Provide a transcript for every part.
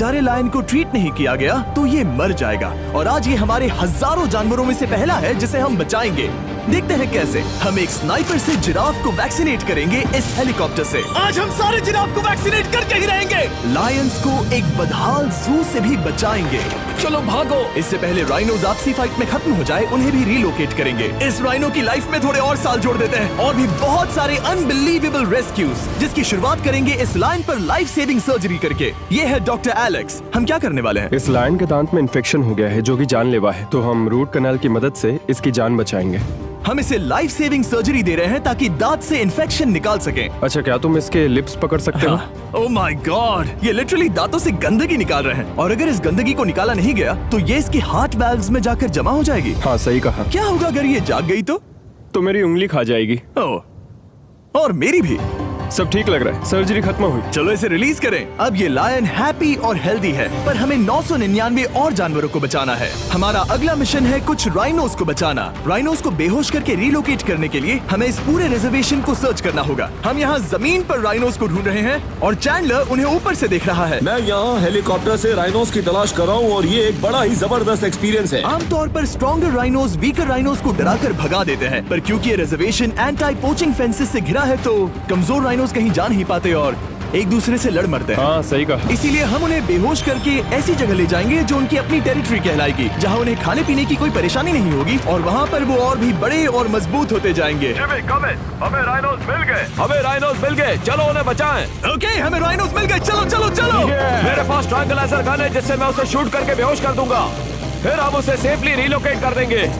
सारे लायन को ट्रीट नहीं किया गया तो ये मर जाएगा। और आज ये हमारे हजारों जानवरों में से पहला है जिसे हम बचाएंगे। देखते हैं कैसे। हम एक स्नाइपर से जिराफ को वैक्सीनेट करेंगे इस हेलीकॉप्टर से। आज हम सारे जिराफ को वैक्सीनेट करके ही रहेंगे। लायंस को एक बदहाल जू से भी बचाएंगे। चलो भागो। इससे पहले राइनोज आपसी फाइट में खत्म हो जाए, उन्हें भी रिलोकेट करेंगे। इस राइनो की लाइफ में थोड़े और साल जोड़ देते हैं और भी बहुत सारे अनबिलीवेबल रेस्क्यूज, जिसकी शुरुआत करेंगे इस लायन पर लाइफ सेविंग सर्जरी करके। ये है डॉक्टर एलेक्स। हम क्या करने वाले हैं? इस लायन के दांत में इन्फेक्शन हो गया है जो कि जानलेवा है, तो हम रूट कैनाल की मदद से इसकी जान बचाएंगे। हम इसे लाइफ सेविंग सर्जरी दे रहे हैं ताकि दांत से इन्फेक्शन निकाल सकें। अच्छा, क्या तुम इसके लिप्स पकड़ सकते हो? ओह माय गॉड, ये लिटरली दांतों से गंदगी निकाल रहे हैं। और अगर इस गंदगी को निकाला नहीं गया तो ये इसके हार्ट वाल्व्स में जाकर जमा हो जाएगी। हाँ, सही कहा। क्या होगा अगर ये जाग गई तो मेरी उंगली खा जाएगी। ओह, और मेरी भी। सब ठीक लग रहा है, सर्जरी खत्म हुई। चलो इसे रिलीज करें। अब ये लायन हैप्पी और हेल्दी है, पर हमें 999 और जानवरों को बचाना है। हमारा अगला मिशन है कुछ राइनोस को बचाना। राइनोस को बेहोश करके रिलोकेट करने के लिए हमें इस पूरे रिजर्वेशन को सर्च करना होगा। हम यहाँ जमीन पर राइनोस को ढूंढ रहे हैं और चैंडलर उन्हें ऊपर से देख रहा है। मैं यहाँ हेलीकॉप्टर से राइनोस की तलाश कर रहा हूँ और ये एक बड़ा ही जबरदस्त एक्सपीरियंस है। आमतौर पर स्ट्रॉन्गर राइनोस वीकर राइनोस को डराकर भगा देते हैं, पर क्योंकि ये रिजर्वेशन एंटी पोचिंग फेंसेस से घिरा है तो कमजोर राइनोस कहीं जा नहीं पाते और एक दूसरे से लड़ मरते हैं। हाँ, सही कहा। इसीलिए हम उन्हें बेहोश करके ऐसी जगह ले जाएंगे जो उनकी अपनी टेरिटरी कहलाएगी, जहाँ उन्हें खाने पीने की कोई परेशानी नहीं होगी और वहाँ पर वो और भी बड़े और मजबूत होते जाएंगे। हमें राइनोस मिल गए। हमें राइनोस मिल गए, चलो उन्हें बचाएं। ओके, हमें राइनोस मिल गए। चलो चलो चलो। मेरे पास ट्रैंकुलाइजर गन है जिससे मैं उसे शूट करके बेहोश कर दूंगा, फिर हम उसे सेफली रिलोकेट कर देंगे।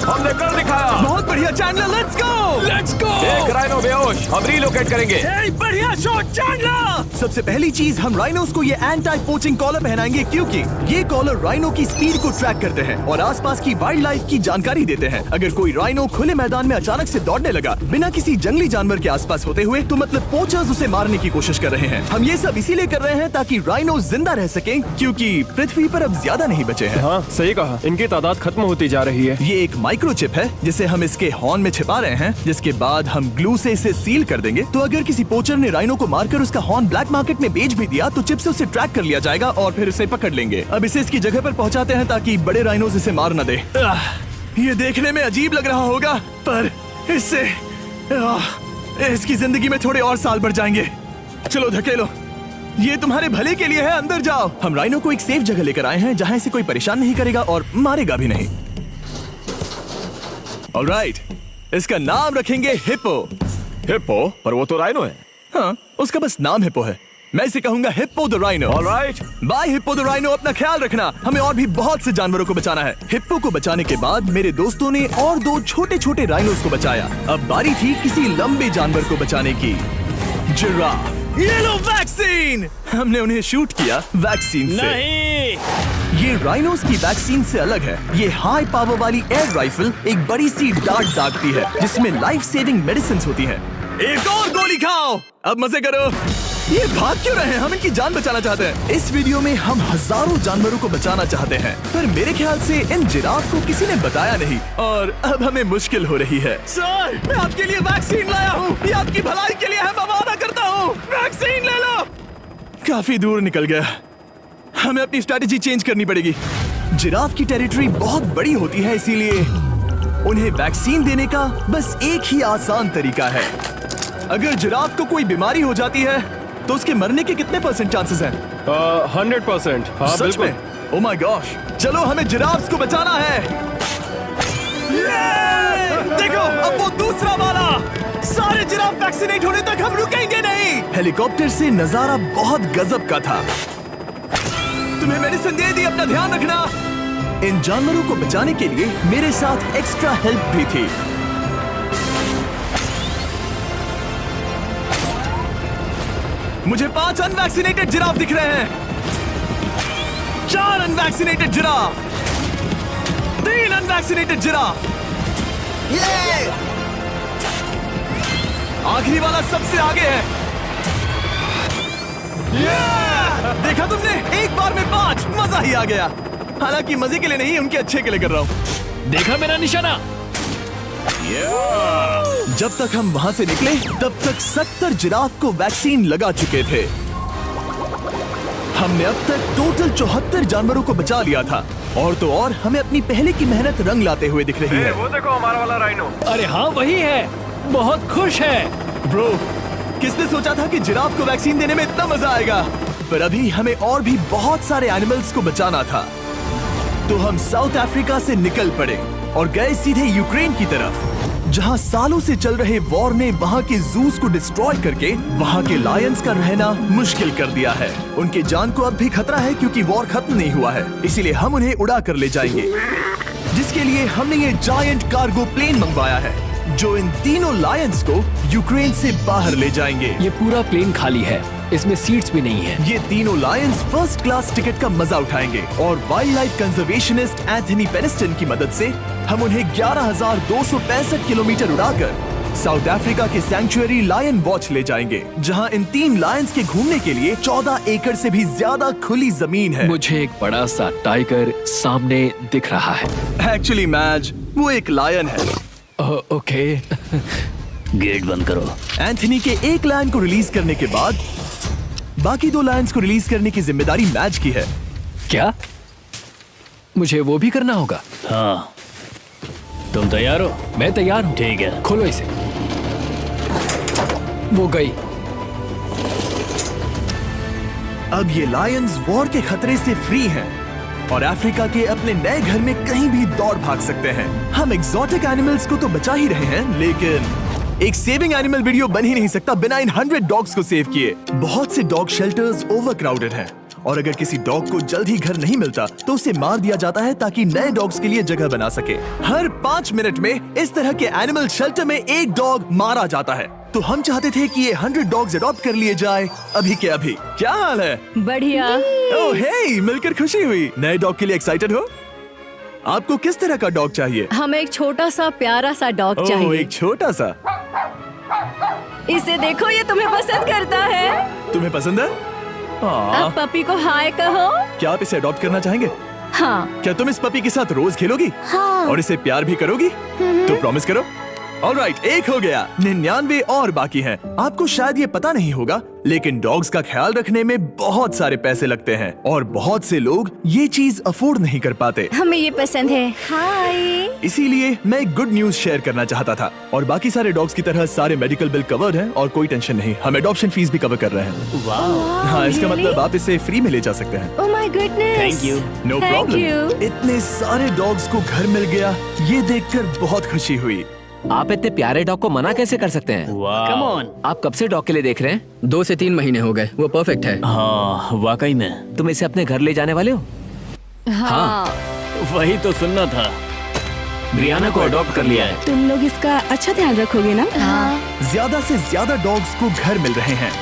हमने कर दिखाया। बहुत बढ़िया Chandler, let's go. Let's go. एक राइनो बेहोश, हम रिलोकेट करेंगे। बढ़िया शॉट चैंडलर। सबसे पहली चीज, हम राइनोस को ये एंटी पोचिंग कॉलर पहनाएंगे क्योंकि ये कॉलर राइनो की स्पीड को ट्रैक करते हैं और आसपास की वाइल्ड लाइफ की जानकारी देते हैं। अगर कोई राइनो खुले मैदान में अचानक से दौड़ने लगा बिना किसी जंगली जानवर के आसपास होते हुए, तो मतलब पोचर्स उसे मारने की कोशिश कर रहे हैं। हम ये सब इसीलिए कर रहे हैं ताकि राइनो जिंदा रह सके, क्योंकि पृथ्वी पर अब ज्यादा नहीं बचे हैं। हाँ, सही कहा। इनकी तादाद खत्म होती जा रही है। ये एक माइक्रोचिप है जिसे हम इसके हॉर्न में छिपा रहे हैं, जिसके बाद हम ग्लू से इसे सील कर देंगे। तो अगर किसी पोचर ने राइनो को मारकर उसका हॉर्न ब्लैक मार्केट में बेच भी दिया तो चिप से उसे ट्रैक कर लिया जाएगा और फिर उसे पकड़ लेंगे। अब इसे इसकी जगह पर पहुंचाते हैं ताकि बड़े राइनोस इसे मार न दे। ये देखने में अजीब लग रहा होगा, पर इससे इसकी जिंदगी में थोड़े और साल बढ़ जाएंगे। चलो धकेलो, ये तुम्हारे भले के लिए है, अंदर जाओ। हम राइनो को एक सेफ जगह लेकर आए हैं जहाँ इसे कोई परेशान नहीं करेगा और मारेगा भी नहीं। ऑलराइट, इसका नाम रखेंगे हिप्पो। हिप्पो? पर वो तो राइनो है। हाँ, उसका बस नाम हिप्पो है। मैं इसे कहूंगा hippo the rhino. Alright, bye hippo the rhino. अपना ख्याल रखना, हमें और भी बहुत से जानवरों को बचाना है। हिप्पो को बचाने के बाद मेरे दोस्तों ने और 2 छोटे छोटे राइनोस को बचाया। अब बारी थी किसी लंबे जानवर को बचाने की। जिराफ। ये लो वैक्सीन। हमने उन्हें शूट किया वैक्सीन से। नहीं, ये राइनोस की वैक्सीन से अलग है। ये हाई पावर वाली एयर राइफल एक बड़ी सी डार्ट दागती है जिसमें लाइफ सेविंग मेडिसिन होती है। एक और गोली खाओ, अब मजे करो। ये भाग क्यों रहे हैं? हम इनकी जान बचाना चाहते हैं। इस वीडियो में हम हजारों जानवरों को बचाना चाहते हैं, पर मेरे ख्याल से इन जिराफ को किसी ने बताया नहीं और अब हमें मुश्किल हो रही है। सर, मैं आपके लिए वैक्सीन लाया हूँ। ये आपकी भलाई के लिए है, मैं वादा करता हूँ। वैक्सीन ले लो। काफी दूर निकल गया, हमें अपनी स्ट्रेटेजी चेंज करनी पड़ेगी। जिराफ की टेरिटरी बहुत बड़ी होती है, इसीलिए उन्हें वैक्सीन देने का बस एक ही आसान तरीका है। अगर जिराफ को कोई बीमारी हो जाती है तो उसके मरने के कितने % चांसेस हैं? 100%। हाँ, सच बिल्कुल। में? ओह माय गॉश, चलो हमें जिराफ्स को बचाना है। देखो, अब वो दूसरा वाला। सारे जिराफ वैक्सीनेट होने तक हम रुकेंगे नहीं। हेलीकॉप्टर से नजारा बहुत गजब का था। तुम्हें मेडिसिन दे दी, अपना ध्यान रखना। इन जानवरों को बचाने के लिए मेरे साथ एक्स्ट्रा हेल्प भी थी। मुझे 5 अनवैक्सीनेटेड जिराफ दिख रहे हैं। 4 अनवैक्सीनेटेड जिराफ, 3 अनवैक्सीनेटेड जिराफ। आखिरी वाला सबसे आगे है। देखा तुमने, एक बार में 5। मजा ही आ गया। हालांकि मजे के लिए नहीं, उनके अच्छे के लिए कर रहा हूँ। देखा मेरा निशाना? जब तक हम वहाँ से निकले तब तक 70 जिराफ को वैक्सीन लगा चुके थे। हमने अब तक टोटल 74 जानवरों को बचा लिया था। और तो और हमें अपनी पहले की मेहनत रंग लाते हुए दिख रही है। वो देखो हमारा वाला राइनो। अरे हाँ वही है, बहुत खुश है। ब्रो, किसने सोचा था कि जिराफ को वैक्सीन देने में इतना मजा आएगा? पर अभी हमें और भी बहुत सारे एनिमल्स को बचाना था। तो हम साउथ अफ्रीका से निकल पड़े और गए सीधे यूक्रेन की तरफ, जहां सालों से चल रहे वॉर ने वहां के जूस को डिस्ट्रॉय करके वहां के लायंस का रहना मुश्किल कर दिया है। उनके जान को अब भी खतरा है क्योंकि वॉर खत्म नहीं हुआ है, इसीलिए हम उन्हें उड़ा कर ले जाएंगे, जिसके लिए हमने ये जायंट कार्गो प्लेन मंगवाया है जो इन तीनों लायंस को यूक्रेन से बाहर ले जाएंगे। ये पूरा प्लेन खाली है, इसमेमें सीट्स भी नहीं है। ये तीनों लायंस फर्स्ट क्लास टिकट का मजा उठाएंगे और वाइल्ड लाइफ कंजर्वेशनिस्ट एंथनी पेनिस्टन की मदद से हम उन्हें 11,265 किलोमीटर उड़ाकर साउथ अफ्रीका के सैंक्चुअरी लायन वॉच ले जाएंगे, जहां इन 3 लायंस के घूमने के लिए 14 एकड़ से भी ज्यादा खुली जमीन है। मुझे एक बड़ा सा टाइगर सामने दिख रहा है। एक्चुअली मैच, वो एक लायन है। ओके। गेट बंद करो। एंथनी के एक लायन को रिलीज करने के बाद बाकी 2 लायंस को रिलीज करने की जिम्मेदारी मैच की है। क्या मुझे वो भी करना होगा? हाँ, तुम तैयार हो? मैं तैयार हूँ। ठीक है। खोलो इसे। वो गई। अब ये लायंस वॉर के खतरे से फ्री हैं और अफ्रीका के अपने नए घर में कहीं भी दौड़ भाग सकते हैं। हम एक्सोटिक एनिमल्स को तो बचा ही रहे हैं, लेकिन एक सेविंग एनिमल वीडियो बन ही नहीं सकता बिना इन 100 डॉग्स को सेव किए। बहुत से डॉग शेल्टर्स ओवरक्राउडेड हैं और अगर किसी डॉग को जल्द ही घर नहीं मिलता तो उसे मार दिया जाता है ताकि नए डॉग्स के लिए जगह बना सके। हर 5 मिनट में इस तरह के एनिमल शेल्टर में एक डॉग मारा जाता है। तो हम चाहते थे कि ये 100 डॉग्स अडॉप्ट कर लिए जाए अभी के अभी। क्या हाल है? बढ़िया। ओह हे, मिलकर खुशी हुई। नए डॉग के लिए एक्साइटेड हो? आपको किस तरह का डॉग चाहिए? हमें एक छोटा सा प्यारा सा डॉग ओह, चाहिए। एक छोटा सा। इसे देखो, ये तुम्हें पसंद करता है। तुम्हें पसंद है? अब पपी को हाय कहो। क्या आप इसे अडॉप्ट करना चाहेंगे? हाँ। क्या तुम इस पपी के साथ रोज खेलोगी? हाँ। और इसे प्यार भी करोगी? तो प्रॉमिस करो। ऑलराइट, एक हो गया। 99 और बाकी हैं। आपको शायद ये पता नहीं होगा, लेकिन डॉग्स का ख्याल रखने में बहुत सारे पैसे लगते हैं और बहुत से लोग ये चीज अफोर्ड नहीं कर पाते। हमें ये पसंद है। हाय। इसीलिए मैं एक गुड न्यूज शेयर करना चाहता था। और बाकी सारे डॉग्स की तरह सारे मेडिकल बिल कवर्ड हैं और कोई टेंशन नहीं। हम एडॉप्शन फीस भी कवर कर रहे हैं। हाँ, इसका मतलब आप इसे फ्री में ले जा सकते हैं। Oh my goodness. Thank you. No Thank problem. you. इतने सारे डॉग्स को घर मिल गया, ये देखकर बहुत खुशी हुई। आप इतने प्यारे डॉग को मना कैसे कर सकते हैं? Come on. आप कब से डॉग के लिए देख रहे हैं? 2 से 3 महीने हो गए। वो परफेक्ट है। हाँ, वाकई में। तुम इसे अपने घर ले जाने वाले हो? हाँ। वही तो सुनना था। ब्रियाना को अडॉप्ट कर लिया है। तुम लोग इसका अच्छा ध्यान रखोगे ना? हाँ। ज्यादा से ज्यादा डॉग्स को घर मिल रहे हैं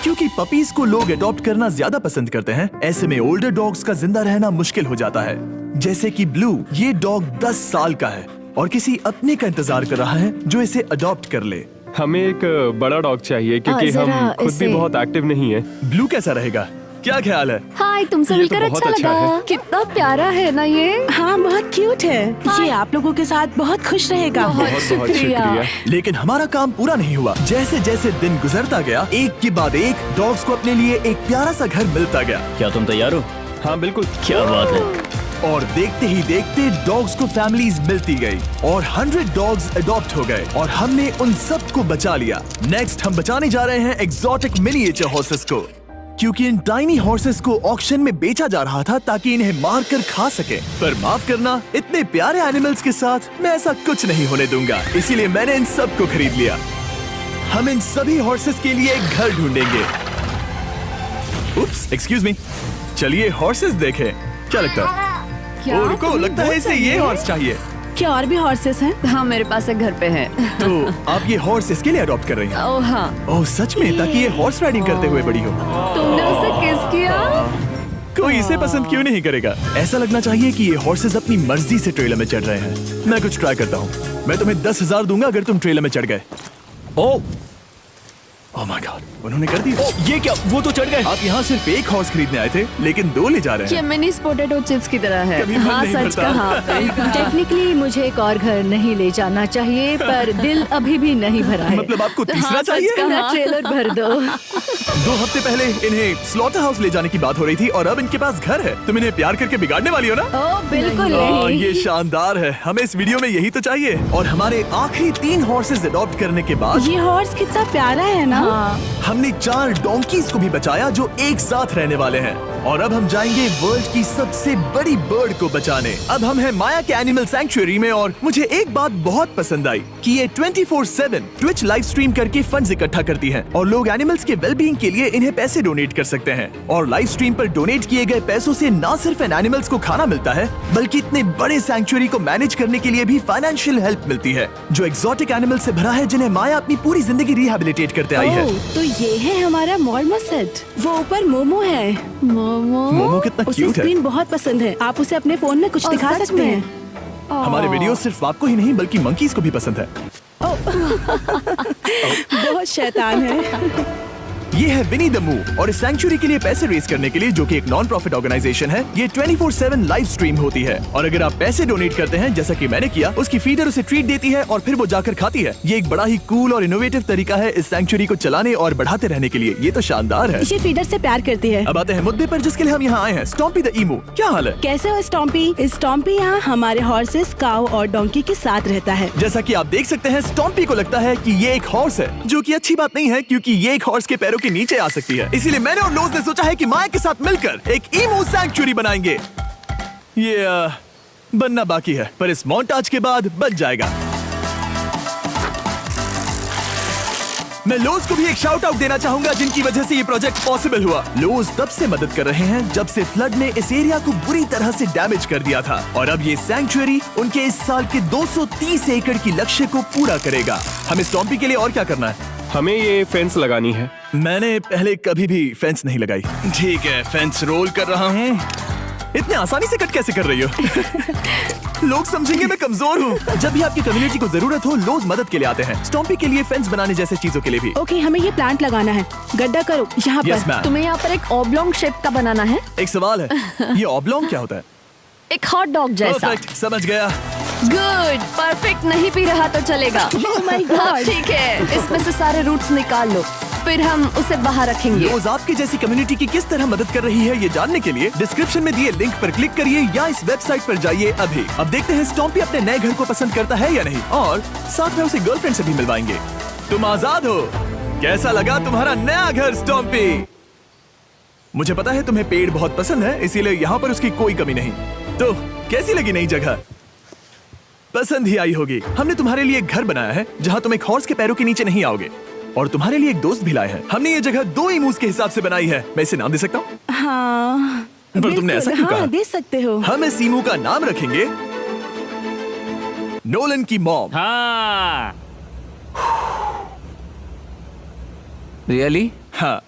क्योंकि पपीज को लोग अडॉप्ट करना ज्यादा पसंद करते हैं। ऐसे में ओल्डर डॉग्स का जिंदा रहना मुश्किल हो जाता है। जैसे कि ब्लू, ये डॉग 10 साल का है और किसी अपने का इंतजार कर रहा है जो इसे अडॉप्ट कर ले। हमें एक बड़ा डॉग चाहिए क्योंकि जरा हम खुद इसे- भी बहुत एक्टिव नहीं है। ब्लू कैसा रहेगा? क्या ख्याल है? हाय, तुमसे ये तो मिलकर बहुत अच्छा अच्छा लगा। है। कितना प्यारा है ना ये। हाँ, बहुत क्यूट है। ये आप लोगों के साथ बहुत खुश रहेगा। बहुत बहुत शुक्रिया। शुक्रिया। लेकिन हमारा काम पूरा नहीं हुआ। जैसे जैसे दिन गुजरता गया, एक के बाद एक डॉग्स को अपने लिए एक प्यारा सा घर मिलता गया। क्या तुम तैयार हो? हाँ बिल्कुल। क्या बात है। और देखते ही देखते डॉग्स को फैमिलीज मिलती गई और 100 डॉग्स अडॉप्ट हो गए और हमने उन सब को बचा लिया। नेक्स्ट हम बचाने जा रहे हैं एक्सोटिक मिनिएचर हॉर्सेस को, क्योंकि इन टाइनी हॉर्सेस को ऑक्शन में बेचा जा रहा था ताकि इन्हें मार कर खा सके। पर माफ करना, इतने प्यारे एनिमल्स के साथ मैं ऐसा कुछ नहीं होने दूंगा, इसीलिए मैंने इन सब को खरीद लिया। हम इन सभी हॉर्सेस के लिए एक घर ढूंढेंगे। उप्स, एक्सक्यूज मी। चलिए हॉर्सेस देखें। क्या लगता है? क्या? ओ, रुको, तुम्हें लगता है वो इसे ये चाहिए? हॉर्स चाहिए। क्या और भी हॉर्सेस हैं? हाँ, मेरे पास एक घर पे है। तो आप ये हॉर्स इसके लिए अडॉप्ट कर रही हैं? ओह हाँ। ओह सच में? ताकि ये हॉर्स राइडिंग करते हुए बड़ी हो। तुमने उसे किस किया? कोई इसे पसंद क्यों नहीं करेगा? ऐसा लगना चाहिए कि ये हॉर्सेस अपनी मर्जी से ट्रेलर में चढ़ रहे हैं। मैं कुछ ट्राई करता हूँ। मैं तुम्हें 10,000 दूंगा अगर तुम ट्रेलर में चढ़ गए। ओ, ओह माय गॉड, उन्होंने कर दिया। ये क्या, वो तो चढ़ गए। आप यहाँ सिर्फ एक हॉर्स खरीदने आए थे, लेकिन 2 ले जा रहे ये हैं। मिनी पोटैटो चिप्स की तरह है। कभी मन हाँ, नहीं सच भरता। कहा आपने। टेक्निकली मुझे एक और घर नहीं ले जाना चाहिए, पर दिल अभी भी नहीं भरा है। मतलब आपको तीसरा हाँ, सच चाहिए? कहा, ट्रेलर भर दो। 2 हफ्ते पहले इन्हें स्लॉटर हाउस ले जाने की बात हो रही थी और अब इनके पास घर है। तुम इन्हें प्यार करके बिगाड़ने वाली हो ना? ओह बिल्कुल हाँ, नहीं। ये शानदार है। हमें इस वीडियो में यही तो चाहिए। और हमारे आखिरी 3 हॉर्सेस अडॉप्ट करने के बाद ये हॉर्स कितना प्यारा है ना। हाँ, हमने 4 डोंकीज को भी बचाया जो एक साथ रहने वाले हैं। और अब हम जाएंगे वर्ल्ड की सबसे बड़ी बर्ड को बचाने। अब हम हैं माया के एनिमल सैंक्चुअरी में और मुझे एक बात बहुत पसंद आई कि ये 24/7 ट्विच लाइव स्ट्रीम करके फंड्स इकट्ठा करती हैं और लोग एनिमल्स के वेलबींग के लिए इन्हें पैसे डोनेट कर सकते हैं। और लाइव स्ट्रीम पर डोनेट किए गए पैसों से न सिर्फ इन एनिमल्स को खाना मिलता है, बल्कि इतने बड़े सैंक्चुअरी को मैनेज करने के लिए भी फाइनेंशियल हेल्प मिलती है, जो एक्सोटिक एनिमल से भरा है जिन्हें माया अपनी पूरी जिंदगी रिहैबिलिटेट करते आई है। ओह, तो ये है हमारा मॉर्मो सेट। वो ऊपर मोमो है। मोमो कितना उसे क्यूट है। स्क्रीन बहुत पसंद है। आप उसे अपने फोन में कुछ और दिखा सच सकते में? हैं। हमारे वीडियो सिर्फ आपको ही नहीं बल्कि मंकीज को भी पसंद है। बहुत शैतान है। ये है विनी द मूव और इस सैंक्चुअरी के लिए पैसे रेज करने के लिए, जो कि एक नॉन प्रॉफिट ऑर्गेनाइजेशन है, ये 24/7 लाइव स्ट्रीम होती है। और अगर आप पैसे डोनेट करते हैं, जैसा कि मैंने किया, उसकी फीडर उसे ट्रीट देती है और फिर वो जाकर खाती है। ये एक बड़ा ही कूल और इनोवेटिव तरीका है इस सैंक्चुअरी को चलाने और बढ़ाते रहने के लिए। ये तो शानदार है। ये फीडर से प्यार करती है। अब आते हैं मुद्दे पर जिसके लिए हम यहाँ आए हैं, स्टॉम्पी द ईमू। क्या हाल है? कैसे हो स्टॉम्पी? स्टॉम्पी यहाँ हमारे हॉर्सेस, काऊ और डोंकी के साथ रहता है। जैसा कि आप देख सकते हैं, स्टॉम्पी को लगता है कि ये एक हॉर्स है, जो कि अच्छी बात नहीं है क्योंकि ये एक हॉर्स के पैरों के नीचे आ सकती है। इसीलिए मैंने और लोज ने सोचा है कि माया के साथ मिलकर एक ईमू सैंक्चुअरी बनाएंगे। ये बनना बाकी है, पर इस मोंटाज के बाद बन जाएगा। मैं लोज को भी एक शाउट आउट देना चाहूंगा, जिनकी वजह से ये प्रोजेक्ट पॉसिबल हुआ। लोज तब से मदद कर रहे हैं जब से फ्लड ने इस एरिया को बुरी तरह से डैमेज कर दिया था, और अब ये सैंक्चुअरी उनके इस साल के 230 एकड़ की लक्ष्य को पूरा करेगा। हमें स्टॉम्पी के लिए और क्या करना है? हमें ये फेंस लगानी है। मैंने पहले कभी भी फेंस नहीं लगाई। ठीक है, फेंस रोल कर रहा हूँ। इतने आसानी से कट कैसे कर रही हो? लोग समझेंगे मैं कमजोर हूँ। जब भी आपकी कम्युनिटी को जरूरत हो, लोग मदद के लिए आते हैं। स्टॉम्पी के लिए फेंस बनाने जैसे चीजों के लिए भी। ओके, हमें ये प्लांट लगाना है। गड्ढा करो यहाँ यस पर। मैम। तुम्हें यहाँ पर एक ऑब्लोंग शेप का बनाना है, एक सवाल है, ये ऑब्लोंग क्या होता है? एक हॉट डॉग जैसा। परफेक्ट, समझ गया। गुड, परफेक्ट नहीं पी रहा तो चलेगा। Oh my God. हाँ, ठीक है, इसमें से सारे रूट्स निकाल लो, फिर हम उसे बाहर रखेंगे। रोज आपकी जैसी कम्युनिटी की किस तरह मदद कर रही है, ये जानने के लिए डिस्क्रिप्शन में दिए लिंक पर क्लिक करिए या इस वेबसाइट पर जाइए अभी। अब देखते हैं स्टॉम्पी अपने नए घर को पसंद करता है या नहीं, और साथ में उसे गर्लफ्रेंड से भी मिलवाएंगे। तुम आजाद हो। कैसा लगा तुम्हारा नया घर स्टॉम्पी? मुझे पता है तुम्हें पेड़ बहुत पसंद है, इसीलिए यहाँ पर उसकी कोई कमी नहीं। तो कैसी लगी नई जगह? पसंद ही आई होगी। हमने तुम्हारे लिए एक घर बनाया है जहाँ तुम एक हॉर्स के पैरों के नीचे नहीं आओगे, और तुम्हारे लिए एक दोस्त भी लाए हैं। हमने ये जगह 2 इमूस के हिसाब से बनाई है। मैं इसे नाम दे सकता हूँ? हाँ, पर तुमने ऐसा क्यों हाँ, कहा? दे सकते हो। हम इस इमू का नाम रखेंगे नोलन की मॉम। हाँ। रियली? हाँ,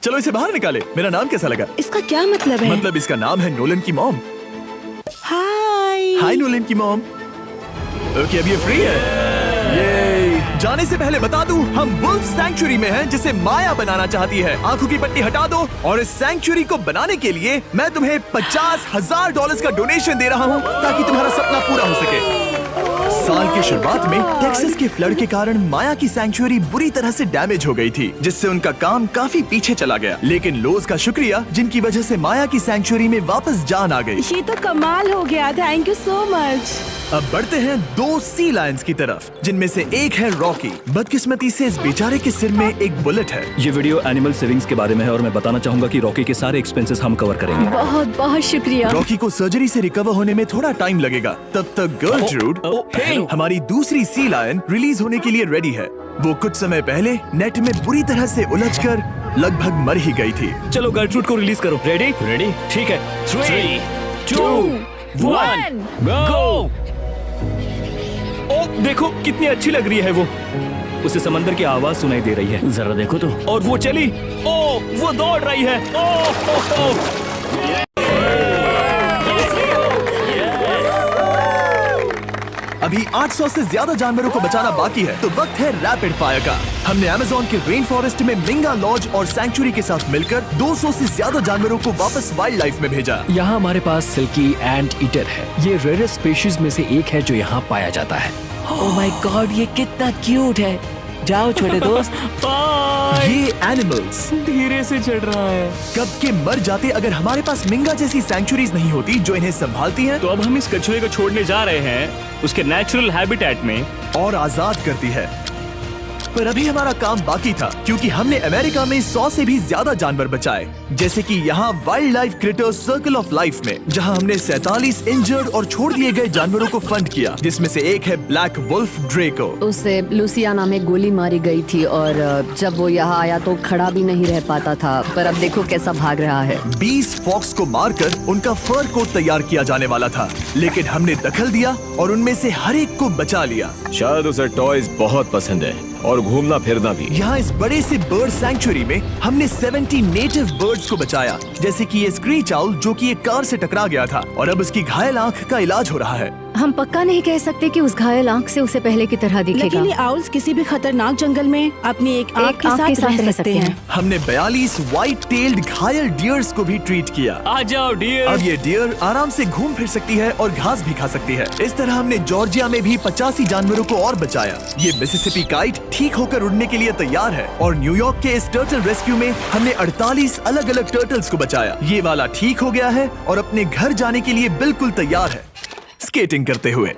चलो इसे बाहर निकाले। मेरा नाम कैसा लगा? इसका क्या मतलब है? मतलब इसका नाम है नोलन की मॉम। हाय। हाय नोलन की मॉम। ओके, अब ये फ्री है। ये जाने से पहले बता दूं, हम वुल्फ सैंक्चुअरी में हैं, जिसे माया बनाना चाहती है। आंखों की पट्टी हटा दो, और इस सैंक्चुअरी को बनाने के लिए मैं तुम्हें $50,000 का डोनेशन दे रहा हूं, ताकि तुम्हारा सपना पूरा हो सके। साल की शुरुआत में टेक्सास के फ्लड के कारण माया की सैंक्चुअरी बुरी तरह से डैमेज हो गई थी, जिससे उनका काम काफी पीछे चला गया। लेकिन लोज का शुक्रिया, जिनकी वजह से माया की सैंक्चुअरी में वापस जान आ गई। ये तो कमाल हो गया। Thank you so much. अब बढ़ते हैं 2 सी लायंस की तरफ, जिनमें से एक है रॉकी। बदकिस्मती से इस बेचारे के सिर में एक बुलेट है। ये वीडियो एनिमल सेविंग्स के बारे में है और मैं बताना चाहूंगा कि रॉकी के सारे एक्सपेंसेस हम कवर करेंगे। बहुत बहुत शुक्रिया। रॉकी को सर्जरी से रिकवर होने में थोड़ा टाइम लगेगा। तब तक गर्लट्रूड, हमारी दूसरी सी लायन, रिलीज होने के लिए रेडी है। वो कुछ समय पहले नेट में बुरी तरह से उलझकर लगभग मर ही गई थी। चलो गर्लट्रूड को रिलीज करो। रेडी? रेडी? ठीक है। 3, 2, 1, गो! ओ, देखो कितनी अच्छी लग रही है वो। उसे समंदर की आवाज सुनाई दे रही है। जरा देखो तो। और वो चली। ओ, वो दौड़ रही है। ओ। अब अभी 800 से ज्यादा जानवरों को बचाना बाकी है, तो वक्त है रैपिड फायर का। हमने अमेज़न के रेन फॉरेस्ट में मिंगा लॉज और सैंक्चुरी के साथ मिलकर 200 से ज्यादा जानवरों को वापस वाइल्ड लाइफ में भेजा। यहाँ हमारे पास सिल्की एंट ईटर है। ये रेयरेस्ट स्पीशीज में से एक है जो यहाँ पाया जाता है। ओह माय गॉड, ये कितना क्यूट है। जाओ छोटे दोस्त। ये एनिमल्स धीरे से चढ़ रहा है। कब के मर जाते अगर हमारे पास मिंगा जैसी सैंक्चुरीज नहीं होती जो इन्हें संभालती हैं तो अब हम इस कछुए को छोड़ने जा रहे हैं उसके नेचुरल हैबिटेट में और आजाद करती है। पर अभी हमारा काम बाकी था, क्योंकि हमने अमेरिका में 100 से भी ज्यादा जानवर बचाए, जैसे कि यहाँ wild life critters circle of life में, जहाँ हमने 47 इंजर्ड और छोड़ दिए गए जानवरों को फंड किया, जिसमें से एक है ब्लैक वुल्फ ड्रेको। उसे लुसियाना में गोली मारी गई थी और जब वो यहाँ आया तो खड़ा भी नहीं रह पाता था, पर अब देखो कैसा भाग रहा है। 20 फॉक्स को मारकर उनका फर कोट तैयार किया जाने वाला था, लेकिन हमने दखल दिया और उनमें से हर एक को बचा लिया। शायद उसे टॉयज बहुत पसंद है और घूमना फिरना भी। यहाँ इस बड़े से बर्ड सैंक्चुरी में हमने 70 नेटिव बर्ड्स को बचाया, जैसे कि ये स्क्रीच आउल जो कि एक कार से टकरा गया था और अब उसकी घायल आंख का इलाज हो रहा है। हम पक्का नहीं कह सकते कि उस घायल आंख से उसे पहले की तरह दिखेगा। लेकिन ये आउल्स किसी भी खतरनाक जंगल में अपनी एक आंख के साथ रह सकते हैं। हमने 42 व्हाइट टेल्ड घायल डियर्स को भी ट्रीट किया। आ जाओ डियर। अब ये डियर आराम से घूम फिर सकती है और घास भी खा सकती है। इस तरह हमने जॉर्जिया में भी 85 जानवरों को और बचाया। ये मिसिसिपी काइट ठीक होकर उड़ने के लिए तैयार है और न्यूयॉर्क के इस टर्टल रेस्क्यू में हमने 48 अलग अलग टर्टल्स को बचाया। ये वाला ठीक हो गया है और अपने घर जाने के लिए बिल्कुल तैयार है स्केटिंग करते हुए।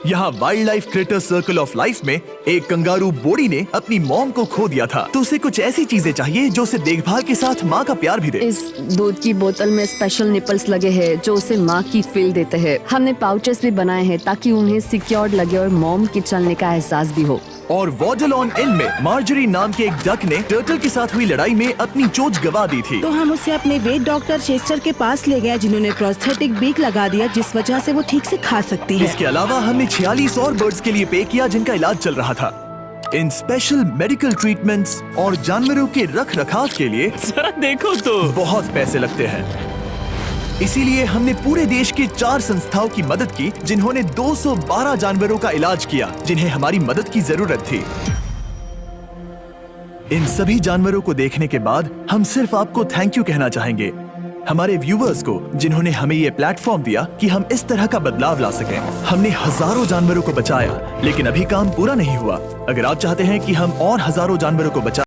यहाँ wildlife critter circle of life में एक कंगारू बोडी ने अपनी मॉम को खो दिया था, तो उसे कुछ ऐसी चीजें चाहिए जो उसे देखभाल के साथ माँ का प्यार भी दे। इस दूध की बोतल में स्पेशल निपल्स लगे हैं जो उसे माँ की फील देते हैं। हमने पाउचेस भी बनाए हैं ताकि उन्हें सिक्योर्ड लगे और मॉम के चलने का एहसास भी हो। और वॉडल ऑन इन में मार्जरी नाम के एक डक ने टर्टल के साथ हुई लड़ाई में अपनी चोंच गवा दी थी, तो हम उसे अपने वेट डॉक्टर चेस्टर के पास ले गए, जिन्होंने प्रोस्थेटिक बीक लगा दिया जिस वजह से वो ठीक से खा सकती है। इसके अलावा हमने 46 और बर्ड्स के लिए पे किया जिनका इलाज चल रहा था। इन स्पेशल मेडिकल ट्रीटमेंट्स और जानवरों के रख रखाव के लिए जरा देखो तो बहुत पैसे लगते हैं। इसीलिए हमने पूरे देश के 4 संस्थाओं की मदद की जिन्होंने 212 जानवरों का इलाज किया जिन्हें हमारी मदद की जरूरत थी। इन सभी जानवरों को देखने के बाद हम सिर्फ आपको थैंक यू कहना चाहेंगे, हमारे व्यूवर्स को जिन्होंने हमें ये प्लेटफॉर्म दिया कि हम इस तरह का बदलाव ला सकें। हमने हजारों जानवरों को बचाया, लेकिन अभी काम पूरा नहीं हुआ। अगर आप चाहते हैं कि हम और हजारों जानवरों को बचा